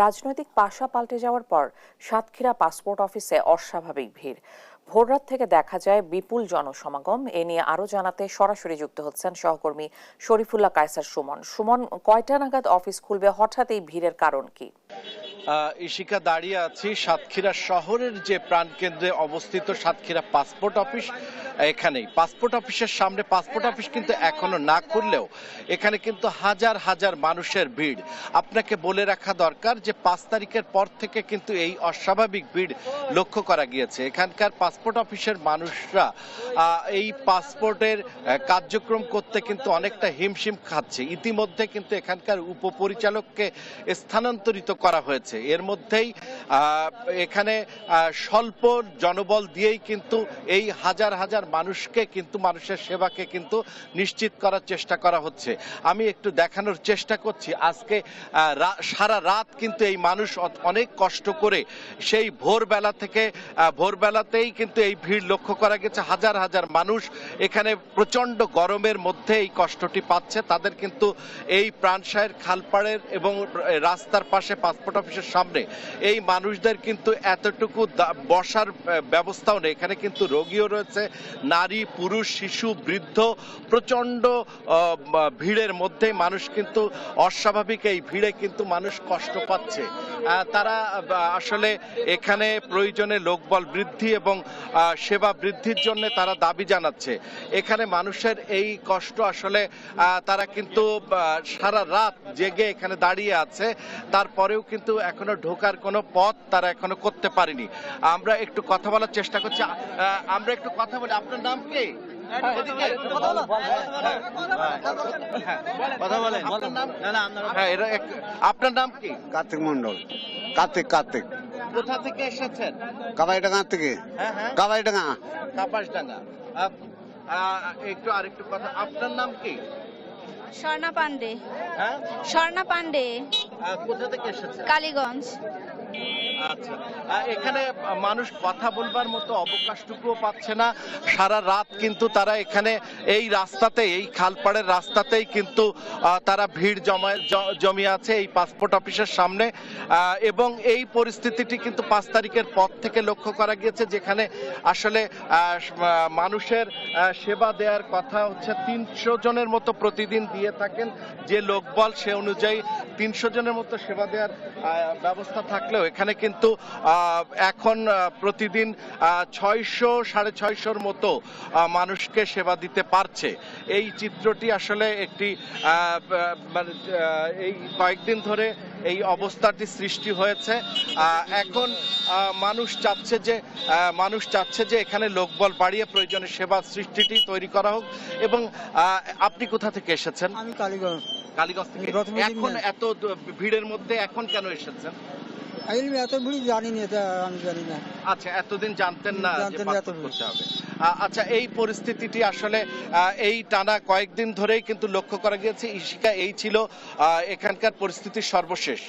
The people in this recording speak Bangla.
রাজনৈতিক পাশা পাল্টে যাওয়ার পর সাতক্ষীরা পাসপোর্ট অফিসে অস্বাভাবিক ভিড়। ভোররাত থেকে দেখা যায় বিপুল জনসমাগম। এ নিয়ে আরো জানাতে সরাসরি যুক্ত হচ্ছেন সহকর্মী শরীফুল্লাহ কায়সার সুমন। সুমন, কয়টা নাগাদ অফিস খুলবে? হঠাৎ এই ভিড়ের কারণ কি? ইশিকা, দাঁড়িয়ে আছি সাতক্ষীরা শহরের যে প্রাণকেন্দ্রে অবস্থিত সাতক্ষীরা পাসপোর্ট অফিস। এখানেই পাসপোর্ট অফিসের সামনে, পাসপোর্ট অফিস কিন্তু এখনো না খুললেও এখানে কিন্তু হাজার হাজার মানুষের ভিড়। আপনাকে বলে রাখা দরকার যে 5 তারিখের পর থেকে কিন্তু এই অস্বাভাবিক ভিড় লক্ষ্য করা গিয়েছে। এখানকার পাসপোর্ট অফিসের মানুষরা এই পাসপোর্টের কার্যক্রম করতে কিন্তু অনেকটা হিমশিম খাচ্ছে। ইতিমধ্যে কিন্তু এখানকার উপপরিচালককে স্থানান্তরিত করা হয়েছে। এর মধ্যেই এখানে স্বল্প জনবল দিয়েই কিন্তু এই হাজার হাজার মানুষকে কিন্তু, মানুষের সেবাকে কিন্তু নিশ্চিত করার চেষ্টা করা হচ্ছে। আমি একটু দেখানোর চেষ্টা করছি। আজকে সারা রাত কিন্তু এই মানুষ অনেক কষ্ট করে সেই ভোরবেলাতেই কিন্তু এই ভিড় লক্ষ্য করা গেছে। হাজার হাজার মানুষ এখানে প্রচন্ড গরমের মধ্যে এই কষ্টটি পাচ্ছে। তাদের কিন্তু এই প্রাণসায়ের খালপাড়ের এবং রাস্তার পাশে পাসপোর্ট অফিসের সামনে এই মানুষদের কিন্তু এতটুকু বসার ব্যবস্থাও নেই। এখানে কিন্তু রোগীও রয়েছে, নারী, পুরুষ, শিশু, বৃদ্ধ। প্রচন্ড ভিড়ের মধ্যে মানুষ কিন্তু অস্বাভাবিক এই ভিড়ে কিন্তু মানুষ কষ্ট পাচ্ছে। তারা আসলে এখানে প্রয়োজনে লোকবল বৃদ্ধি এবং সেবা বৃদ্ধির জন্য তারা দাবি জানাচ্ছে। এখানে মানুষের এই কষ্ট আসলে তারা কিন্তু সারা রাত জেগে এখানে দাঁড়িয়ে আছে। তারপরেও কিন্তু এখনো ঢোকার কোনো পথ তারা এখনো করতে পারেনি। আমরা একটু কথা বলার চেষ্টা করছি। আপনার নাম কি? আপনার নাম কি? কার্তিক মন্ডল। কার্তিক। কোথা থেকে এসেছেন? কাবাইডাঙ্গা থেকে। কাবাইডাঙ্গা। কাপাসডাঙ্গা। একটু আরেকটু কথা, আপনার নাম কি? স্বর্ণা পান্ডে। হ্যাঁ, স্বর্ণা পান্ডে। কোথা থেকে এসেছেন? কালীগঞ্জ। আচ্ছা, এখানে মানুষ কথা বলবার মতো অবকাশটুকুও পাচ্ছে না। সারা রাত কিন্তু তারা এখানে এই রাস্তাতে, এই খালপাড়ের রাস্তাতেই কিন্তু তারা ভিড় জমিয়ে আছে এই পাসপোর্ট অফিসের সামনে। এবং এই পরিস্থিতিটি কিন্তু 5 তারিখের পর থেকে লক্ষ্য করা গিয়েছে, যেখানে আসলে মানুষের সেবা দেওয়ার কথা হচ্ছে 300 জনের মতো প্রতিদিন দিয়ে থাকেন যে লোকবল, সে অনুযায়ী 300 জনের মতো সেবা দেওয়ার ব্যবস্থা থাকলেও এখানে কিন্তু এখন প্রতিদিন 600-650 মতো মানুষকে সেবা দিতে পারছে। এই চিত্রটি আসলে একটি মানে এই কয়েকদিন ধরে এই অবস্থাটি সৃষ্টি হয়েছে। এখন মানুষ চাচ্ছে যে এখানে লোকবল বাড়িয়ে প্রয়োজনে সেবা সৃষ্টিটি তৈরি করা হোক। এবং আপনি কোথা থেকে এসেছেন? আমি কালীগঞ্জ থেকে। এখন এত ভিড়ের মধ্যে এখন কেন এসেছেন? এত ভিড় জানি না, আমি জানি না। আচ্ছা, এতদিন জানতেন না যে পাসপোর্ট করতে হবে। আচ্ছা, এই পরিস্থিতিটি আসলে এই টানা কয়েকদিন ধরেই কিন্তু লক্ষ্য করা গিয়েছে। ইশিকা, এই ছিল এখানকার পরিস্থিতির সর্বশেষ।